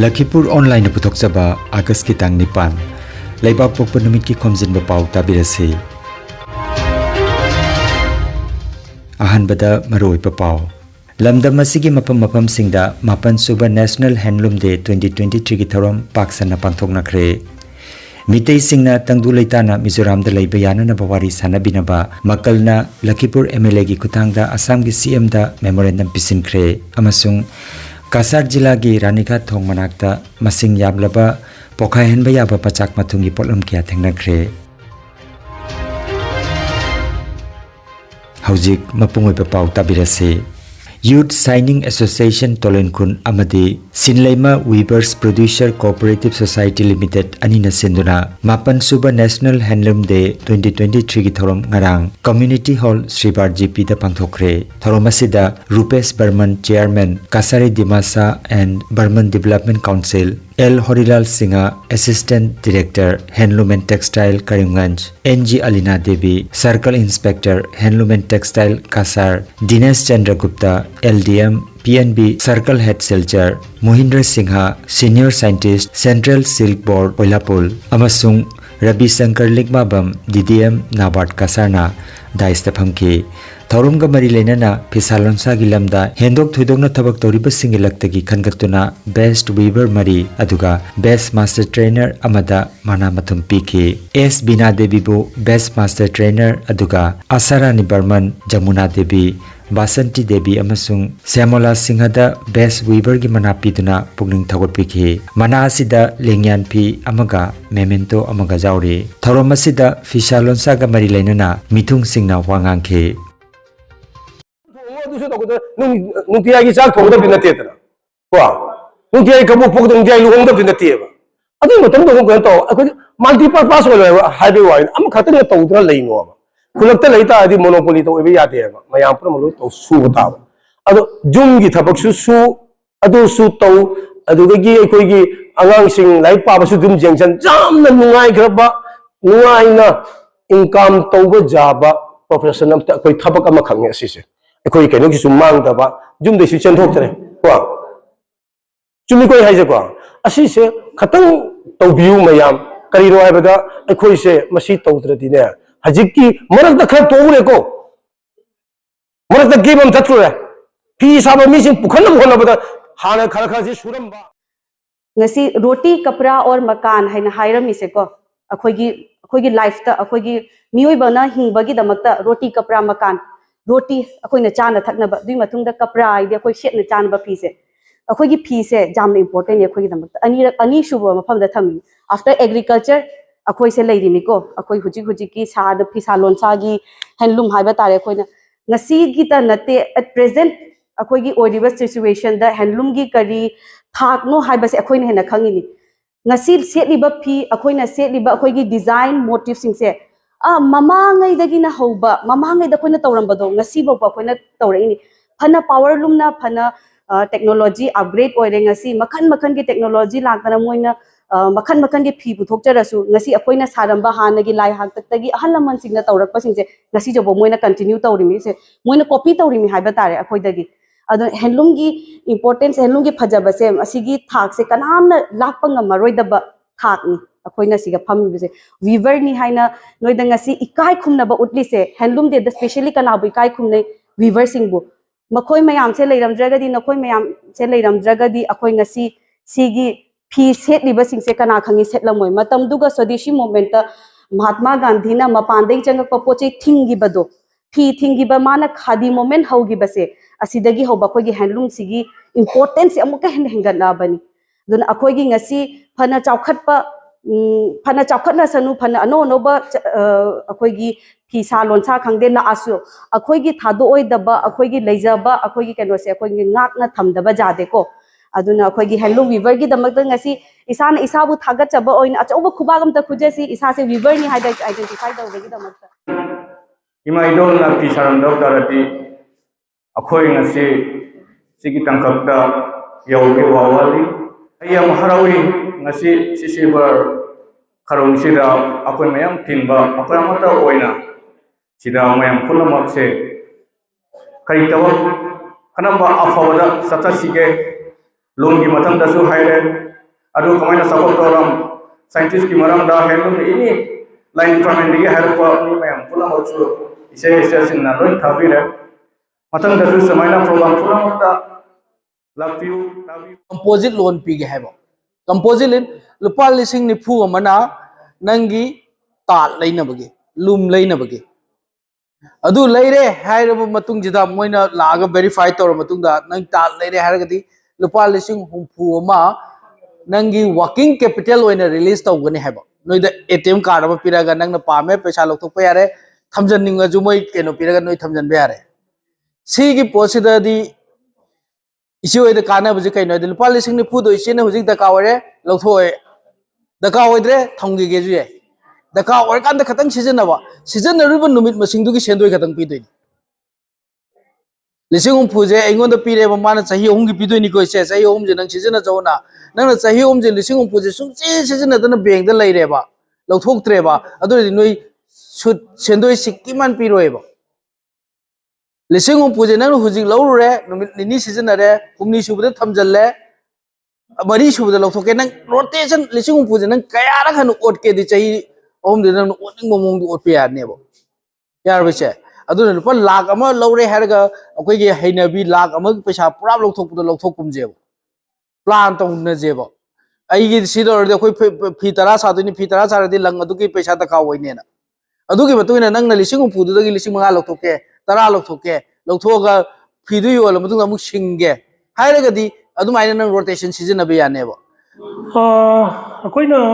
Lakhipuronline puthokchaba August ki tang 9 Laibak pokpa numit ki Khomjinba Pao tabirase Ahanbada Maroipa Pao Lamdam asigi mapam singda Mapan Suba National Handloom Day 2023 ki thorom paksana pangthoknakre Mitei singna tangdu leitana Mizoram da leiba yana na bawari sanabinaba makalna Lakhipur MLA gi khutangda Assam gi CM da memorandum pisinkre amasung Kasar jila gi Ranika thong manakta masing yablaba pokhahen ba yaba pachak mathungi polom kya thengnakre Haujik mapungoi pa pau tabirase Youth Signing Association Tolenkun Amadi Sinlaima Weavers Producer Cooperative Society Limited Anina Sinduna Mapan Suba National Handloom Day 2023 ki thorom ngarang Community Hall Sribar GP da pangthokre thoromasida Rupesh Burman Chairman Kasari Dimasa and Burman Development Council L. Horilal Singha Assistant Director Handloom and Textile Karimganj NG Alina Devi Circle Inspector Handloom and Textile Kasar Dinesh Chandra Gupta LDM PNB Circle Head Silcher Mohindra Singha Senior Scientist Central Silk Board Oilapul Amasung Rabi Shankar Ligmabam DDM Nabard Kasarna Daista Phamki Thorumga Mari Lenana Pisalonsa Gilamda Hendok Thudogna Tabak Toriba Singilakta Kangatuna Best Weaver Mari Aduga Best Master Trainer Amada Mana Mathum Piki S. Bina Devi Bu Best Master Trainer Aduga Asarani Burman Jamuna Devi Basanti Devi Amasung Samola Singhada Best Weaver gi mana piduna pugning thagot piki mana asida lengyan pi amaga memento amaga jauri thorom asida fisalonsa ga mari leinana mithung singna wangang khe nung tiagi sak thong da binate tara ko nung tiagi kabu pok dong tiagi luhong da binate ba adu matam dong ko to akoi multi purpose wa highway wa am khatan na to dra leino ba kulakta leita adi monopoly to ebe yate ba mayam pra malo to su ta ba adu jum gi thabak su adu su to adu gi akoi gi angang sing lai pa ba su dum jengchan jam na nungai graba nungai na income to ba jaba professional ta koi thabak ama khang asi se akoi kaino gi sumang da ba jum de si chen thok tare ko chumi koi hai je ko asi se khatang to view mayam kari ro ai ba da akoi se masi to tra di ne hajiki marak da kha to re ko marak da ge bam chatru re phi sa ba mi sing pukhan na ba da hana khara khara ji suram ba ngasi roti kapra or makan haina hairam ise ko akhoi gi life ta akhoi gi mioi ba na hingba gi damakta roti kapra makan roti akhoi na chana thakna ba dui matung da kapra ide akhoi shet na chana ba phi se akhoi gi phi se jam important ne akhoi gi damakta ani shuba mafam da thami after agriculture akhoi se leiri mi ko akhoi huji ki sa da phi salon sa gi handloom haiba tare akhoi na ngasi gi ta nate at present akhoi gi oriba situation da handloom gi kari thak no haiba se akhoi na hena khangi ni ngasi setliba phi akhoi na setliba akhoi gi design motif sing se mama ngai dagi na hoba mama ngai da koina tawramba do ngasi bo ba koina tawrai ni phana power loom na phana technology upgrade oire ngasi makhan gi technology lantana moina makhan gi phi bu thokjarasu ngasi akoina saramba hana gi lai hak tak tagi ahalaman singna tawrak pa singse ngasi jo bo moina continue tawrimi se moina copy tawrimi haiba tare akoi dagi ado handloom gi importance handloom gi phajaba se asigi thak se kanamna lakpa ngamaroi da ba thak ni akoina siga phami bise weaver ni haina noida ngasi ikai khumna ba utli se handloom de especially kana bu ikai khumne weaver singbu makoi mayam se leiram dragadi nakoi mayam se leiram dragadi akoi ngasi sigi phi set liba sing se kana khangi set lamoi matam duga swadeshi movement Mahatma Gandhi na mapandai changak pa poche thingi bado phi thingi ba mana khadi movement hogi base asidagi hoba khoi gi handloom sigi importance amuka henga na bani dun akoi gi ngasi phana chaukhat pa phana chakhat na sanu phana no ba akhoi gi phi sa lon sa khangde na asu akhoi gi thado oi daba akhoi gi leijaba akhoi gi keno se akhoi gi ngak na thamdaba jade ko aduna akhoi gi handloom weaver gi damak da ngasi isana isabu thagat chaba oin achoba khubagam ta khujesi isa se weaver ni haida identify da gi damak ta ima idol na phi saram dok darati akhoi ngasi sigi tangkak da yauge wawali ayam harawi ngasi sisibar karong sida akoy mayam tinba akoy amata oina sida mayam pulamak se kari tawa kanamba afawada sata sige lum ki matam da su haire adu kamai na support toram scientist ki maram da handlum ini line department ge hair pa ni mayam pula ho chu ise sin na loi thabi re matam da su samai na program pula ta lakpiu tabi composite loan pi ge hebo composite loan lupa lising ni phu amana nangi tal leina bagi lum leina bagi adu leire hairaba matung jida moina laga verify tor matung da nang tal leire haragadi lupa lising humpu ama nangi working capital oina release tawgani hebo noi da ATM card aba piraga nang na pame paisa lokthok pa yare thamjan ninga ju moi keno piraga noi thamjan be yare sigi posida di isi oida kana buji kai noi lupa lising ni phu do isi na hujik da kaware lokthoi da kawoidre thongi ge ju ye da ka or kan da khatang season na ruban numit masing du gi sendoi khatang pi doi lising phuje engon da pi re ma na chahi gi pi doi ni ko se chahi je nang season na jona nang na chahi je lising phuje sung chi season na da bank da lai re ba lokthok tre ba adu ri noi sendoi sikkiman pi roi ba lising phuje nang hujik lauru re numit ni season na re humni subda thamjalle mari subda lokthok ke nang rotation lising phuje nang kaya ra khanu ot ke di chahi om de nang oting momong du ot pe ya ne bo yar ba che adu ne pa lakh ama lawre har ga akoi ge hainabi lakh ama paisa pura lokthok pu lokthok kum je bo plan tong na je bo ai gi si do de akoi phi tara sa du ni phi tara sa de lang adu ki paisa ta ka woi ne na adu gi batu ne nang na lising pu du gi lising manga lokthok ke tara lokthok ke lokthok ga phi du yo la matu amuk singge hai ra ga di adu mai nang rotation season na be ya ne bo akoi na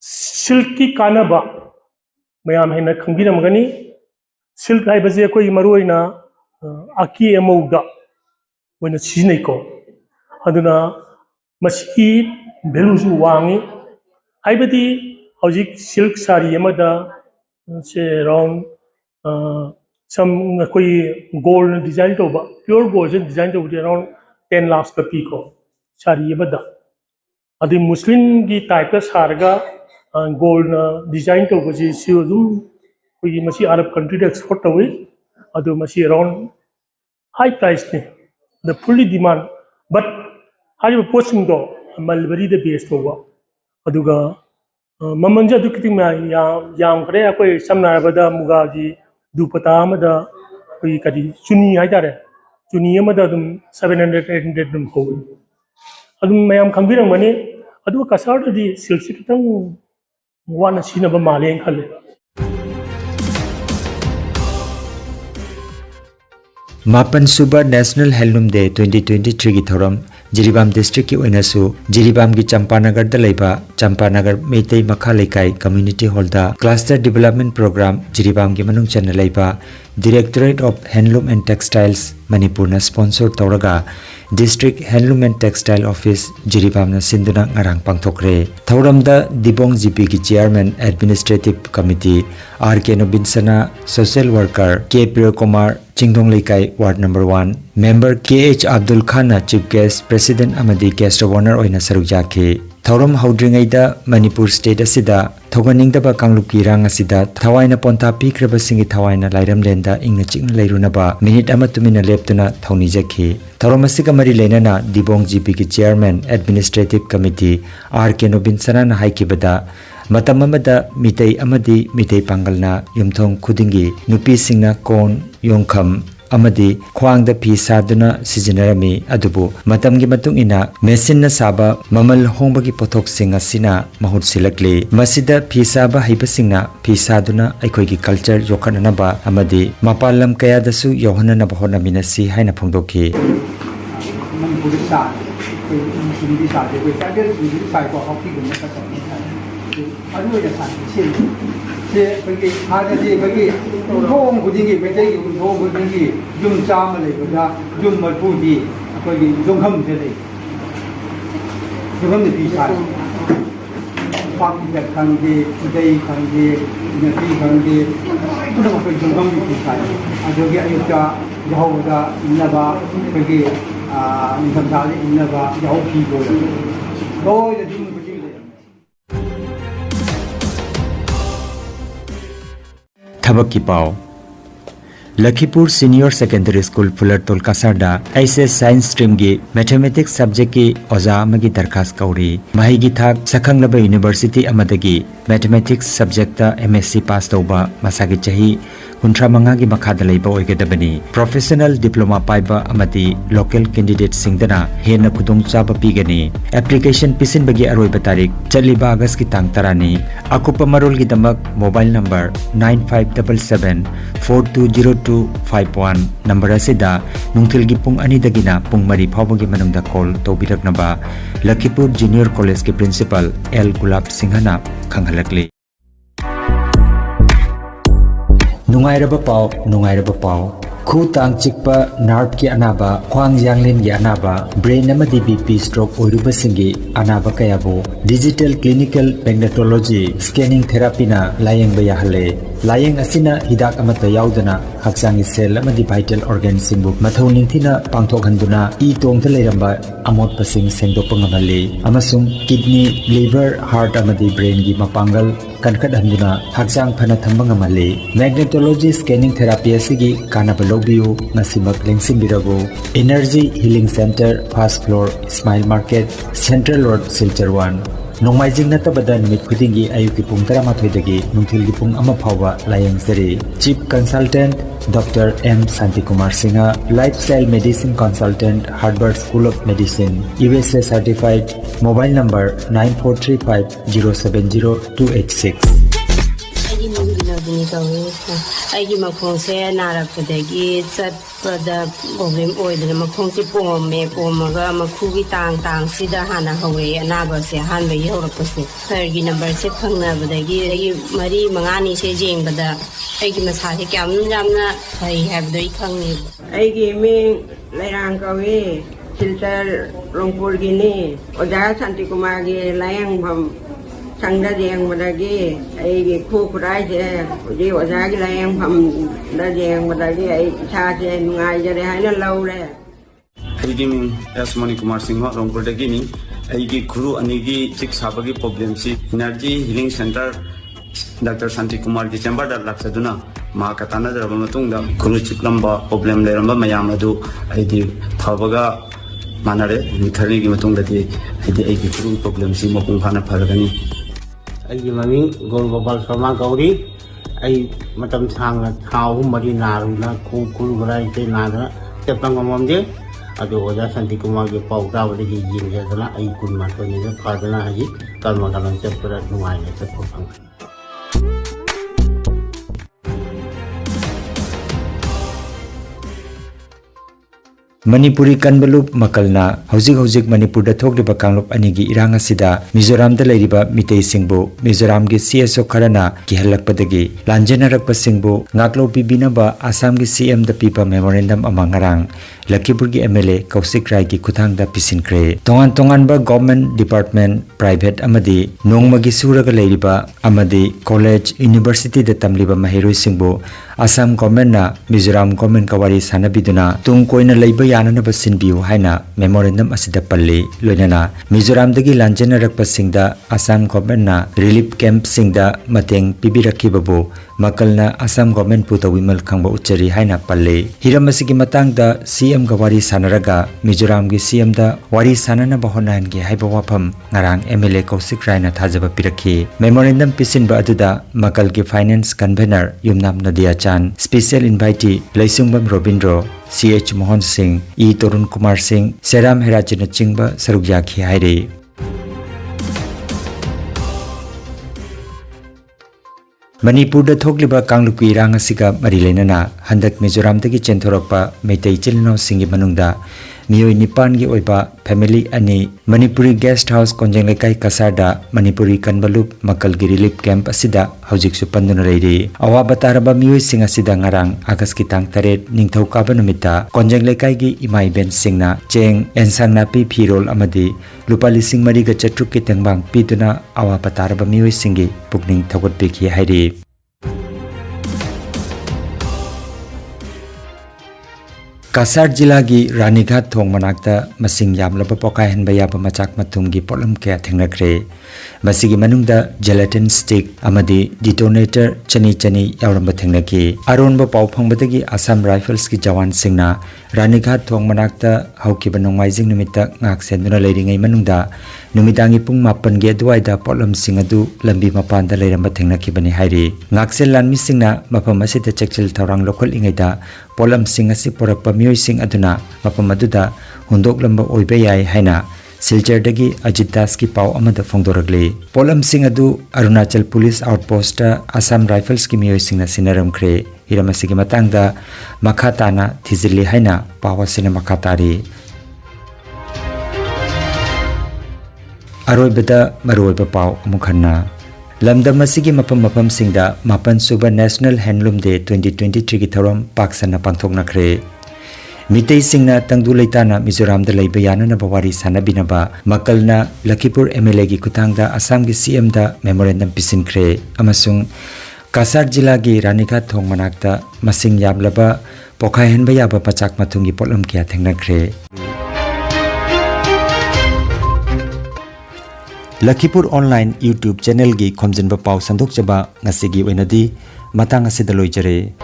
silk की कानबा ma'am है खंगनी silk है अखोई मरुना आकी अमौदा सिजनेको अदुना मसी भेलूसु वांगी हाइबदी हौजिक silk sari अमदा से around some अखोई gold design तौबा pure gold से डिजाइन तौबदी अराउंड 10 लाख का पीको साड़ी अमदा अदि मुस्लिम की टाइप का सारगा गोल्ड डिजाइन तौबजी कोई मसी अरब कंट्री एक्सपोर्ट तौई अदु मसी अराउंड हाई प्राइस ने the fully demand but high posting दो मलबरी द बेस तौबा अदुगा ममंज अदु किति मा याम खरे अकोई समनाबदा मुगा जी दुपता अमदा कोई कदी चुनी हाइदारे चुनी अमदा दुम 700 800 दुम हो अदुम मयाम खंबिरंग मने अदु कसार दी सिल्क खतंग वाना सिनबा माले खले मापन सुबह नेशनल हैंडलूम डे 2023 की थौरम जिरीबाम डिस्ट्रिक्ट की ओइनासु जिरीबाम की चंपानगर द लेबा चंपानगर मेतई मखा लेकाई कम्युनिटी हॉल दा क्लस्टर डेवलपमेंट प्रोग्राम जिरीबाम की मनुंग चन लेबा directorate of handloom and textiles Manipur ना स्पॉन्सर तौरगा district handloom and textile office Jiribam ना सिंधुना ngarang पांगथोकरे थौरम दा दिबोंग जीपी की chairman administrative committee R K नोबिनसना social worker K Priya Kumar Chingdong Leikai ward number 1 member K H Abdul Khan chief guest president अमदी गेस्ट ऑफ ऑनर ओइना सरुक जाखे थौरम हौद्रिङैदा मणिपुर स्टेट असिदा थौगनिंगदबा कांगलुकी रांग असिदा थवाइना पोंता पीख्रबसिंगी थवाइना लाइरमलेंदा इंगना चिंगना लेरुनबा मिनिट अमा तुमिना लेप्तुना थौनी जखे थौरम असिगा मरि लेनना दिबोंग जीपी की chairman administrative committee R K नोबिनसना ना हाइकिबदा मतम अमदा मितै अमदी मितै पांगलना युमथोंग खुदिंगी नुपी सिंगना कोन योंखम अमदी ख्वांगदा फी सादुना सिजनरमी अदुबु मतमगी मतुंग इना मेसिन न साबा ममल होंबगी पोथोक सिंग असिना महुत सिलकले मसिदा फी साबा हैबसिंगना फी सादुना अखोइगी कल्चर योखननबा अमदी मपालम कयादसु योहनना बहोना मिनसी हाइना फोंदोखि मणिपुरी सा हिंदी सा जे चादे हिंदी सा को हॉकी गुन का अदु या सा से बगे हाजा जे बगे थोंग खुदिंगी बेटे की थोंग खुदिंगी जुम चाम ले बदा जुम मरपुदी अखोई जुमखम जे ले जुमखम ने पीछा पाक के खंगे दई खंगे नदी खंगे पुनः अखोई जुमखम की पीछा अजोगे अयुक्ता यहोदा इनबा बगे निगमदाले इनबा यहो की बोल तो ये जुम थबक की पाव Lakhipur Senior Secondary School Fuller Tolkasarda ऐसे साइंस स्ट्रीम की मैथमेटिक्स सब्जेक्ट की ओजा अमगी दरखास्त कौरी माहिगी थाक सखंगलबा यूनिवर्सिटी अमदगी मैथमेटिक्स सब्जेक्ट MSc पास तौबा मसागी चाही 35 की मखादा लेबा ओइगदबनी प्रोफेशनल डिप्लोमा पाइबा अमदी लोकल कैंडिडेट सिंगदना हेन खुदोंग चाबा पीगनी एप्लीकेशन पिसिन बगी अरोइबा तारीख चलिबा अगस्त की तांग तरानी अकुपा मरोल की दमक मोबाइल नंबर 9577 420251 नंबर असिदा नुंथिल की पुंग अनि दगिना पुंग मरी फावगी मनुंगदा कॉल तौबिरकनबा लखीपुर जूनियर कॉलेज के प्रिंसिपल एल गुलाब सिंहना खंगहलकली नुंगाइरबा पाव खु तांग चिकपा नार्व की अनाबा ख्वांग यांगलिन की अनाबा ब्रेन अमदी बीपी स्ट्रोक ओइरुबसिंगी अनाबा कयाबो digital clinical magnetology scanning therapy ना लायंग याहले लायंग असिना हिदाक अमता याउदना हक्सांगी सेल अमदी वाइटल ऑर्गन सिंबु मथौ निंथिना पांथोकहंदुना ई तोंगता लेरंबा अमोट pushing सेंगदोपा ngamali amasung kidney liver heart amadi brain gi mapangal kankat handuna hakjang phana thamba ngamali magnetology scanning therapy asigi kanaba lobiu nasimak lengsim birago energy healing center first floor smile market central road silchar 1 नोंमाइजिंग नतबदा निमित खुदिंगी आयुकी पुंग 13 दगी नुंथिल की पुंग अमा फावा लायंग जरी chief consultant doctor M Shanti Kumar Singh lifestyle medicine consultant Harvard school of medicine USA certified mobile number 9435070286 ꯑꯩꯒꯤ ꯃꯈꯣꯡꯁꯦ ꯅꯥꯔꯛꯄꯗꯒꯤ ꯆꯠꯄꯗ ꯄ꯭ꯔꯣꯕ꯭ꯂꯦꯝ ꯑꯣꯏꯗꯅ ꯃꯈꯣꯡꯁꯦ ꯄꯣꯝꯃꯒ ꯃꯈꯨꯒꯤ ꯇꯥꯡꯁꯤꯗ ꯍꯥꯟꯅ ꯍꯧꯔꯛꯑꯦ ꯑꯅꯥꯕꯁꯦ ꯑꯍꯥꯟꯕꯒꯤ ꯍꯧꯔꯛꯄꯁꯦ ꯁꯔꯒꯤ ꯅꯝꯕꯔꯁꯦ ꯐꯪꯅꯕꯗꯒꯤ ꯑꯩꯒꯤ 4-5ꯁꯦ ꯌꯦꯡꯕꯗ ꯑꯩꯒꯤ ꯃꯁꯥꯁꯦ ꯀꯌꯥꯝ ꯌꯥꯝꯅ ꯐꯩ ꯍꯥꯏꯕꯗꯣ ꯑꯩ ꯈꯪꯉꯦꯕ ꯑꯩꯒꯤ ꯃꯤꯡ ꯂꯩꯔꯥꯡ ꯀꯧꯏ ꯁꯤꯜꯆꯔ ꯔꯣꯡꯄꯨꯔꯒꯤꯅꯤ ꯑꯣꯖꯥ ꯁꯥꯟꯇꯤꯀꯨꯃꯥꯔꯒꯤ ꯂꯥꯌꯦꯡꯐꯝ संगदा जेंगबदगी ऐगी खु खुराइसे हुजी ओजागी लायंगफमदा जेंगबदगी ऐ इसासे नुंगाइजरे हाइना लौरे ऐगी मिंग एस मणि कुमार सिंह रोंगपुरदगी नि ऐगी खुरु अनिगी चिक साबगी प्रॉब्लम सी energy healing centre doctor Shanti Kumar की चेंबर दा लाक्सदुना मा कताना दरबा मतुंगदा खुरु चिकलंबा प्रॉब्लम लेरंबा मयाम अदु ऐदी फबगा मानरे मिथरनी की मतुंगदगी ऐदी खुरु प्रॉब्लम सी मपुंग फाना फरगनी ꯑꯩꯒꯤ ꯃꯃꯤꯡ ꯒꯣꯜꯒꯣꯄꯥꯜ ꯁꯔꯃ ꯀꯧꯔꯤ ꯑꯩ ꯃꯇꯝ ꯁꯥꯡꯅ ꯊꯥ 3-4 ꯅꯥꯔꯨꯅ ꯈꯨꯔꯨꯒꯔꯥꯏ ꯏꯇꯩ ꯅꯥꯗꯅ ꯆꯠꯄ ꯉꯝꯃꯝꯗꯦ ꯑꯗꯨ ꯑꯣꯖꯥ ꯁꯥꯟꯇꯤ ꯀꯨꯃꯥꯔꯒꯤ ꯄꯥꯎ ꯇꯥꯕꯗꯒꯤ ꯌꯦꯡꯖꯗꯅ ꯑꯩ 12 ꯐꯗꯅ ꯍꯧꯖꯤꯛ ꯀꯔꯃ ꯆꯠꯄꯗ ꯅꯨꯡꯉꯥꯏꯅ ꯆꯠꯄ ꯐꯪꯉꯦ Manipuri kanbalup makalna hौजिक Manipur da thokliba kanglop anigi irang asida Mizoram da leiriba mitei singbo Mizoram gi CSO kharana kihalakpadagi lanjenarakpa singbo ngaklo bibinaba Assam gi CM da pipa memorandum amangarang Lakhipur gi MLA Kausik Rai gi khuthang da pisinkre tongan ba government department private amadi nongmagi suraga leiriba amadi college university da tamliba mahiroi singbo Assam government na Mizoram government kawari sanabiduna tung koina leiba yananaba sinbiu haina memorandum asida palli loinana Mizoram dagi lanjenarakpa singda Assam government na relief camp singda mateng pibirakibabu makalna Assam government puta wimal khangba uchari haina palle hiramasigi matangda CM gawari sanaraga Mizoram gi CM da wari sanana bahonan gi haiba wafam ngarang MLA Kausik Raina thajaba pirakhi memorandum pisinba aduda makal gi finance convener Yumnam Nadia Chan special invitee Laisungbam Robindro CH Mohan Singh E Torun Kumar Singh Seram Herachina Chingba Sarugjakhi haire Manipur da thokliba kangluki irang asiga mari lenana handak Mizoram dagi chenthorokpa meitei chilno singi manungda miyoi nipan gi oiba family ani Manipuri guest house konjeng lekai kasarda Manipuri kanbalup makal gi relief camp asida hojik su panduna leiri awa bataraba miyoi sing asida ngarang August ki tang 8 ningthau kaba numita konjeng lekai gi imai ben singna cheng ensang napi phirol amadi lupa lising mari ga chatruk ki tengbang piduna awa bataraba miyoi singi pukning thagot bekhi hairi Kasar जिला की रानीघाट थोंग मनाक्ता मसिंग यामलब पोकाय हनबा याबा मचाक मथुम की pollen क्या थेंगनख्रे मसिगी मनुंगदा gelatin stick अमदी detonator चनी चनी यावरंबा थेंगनकी अरोनबा पाव फंगबदगी Assam rifles की जवान सिंगना Ranighat थोंग मनाक्ता हौकिबा नोंमाइजिंग नुमिता ngak senduna leiringai manungda numidangi pung mapan ge duaida polam sing adu lambi mapanda leiramba thengnaki bani hairi ngaksel lanmi singna mapam asida chekchil thorang lokol ingaida polam sing asi porappa mioi sing aduna mapam aduda hundok lamba oibe yai haina silchar dagi Ajit Das ki pau amada phongdoragli polam sing adu Arunachal Police Outpost Assam Rifles ki mioi singna sinaram khre hiramasi ki matangda makhatana thizili haina pawasina makhatari अरोइबदा मरोइबा पाव अमुखन्ना लमदम असिगी मपम मपम सिंगदा मापन सुबा national handloom day 2023 की थौरम पाकसना पांथोकनख्रे मितै सिंगना तंगदु लेताना मिजोराम दा लैबा यानना बवारी सानबिनबा मकलना Lakhipur MLA की खुतांगदा असम की CM दा memorandum पिसिनख्रे अमसुंग Kasar जिला की रानीघाट थोंग मनाक्ता मसिंग यामलबा पोखाय हनबा याबा पचाक मथुंगी पोलम क्या थेंगनख्रे Lakhipur online YouTube channel gi Khomjinba Pao sandok chaba ngasigi oinadi matang asida loijare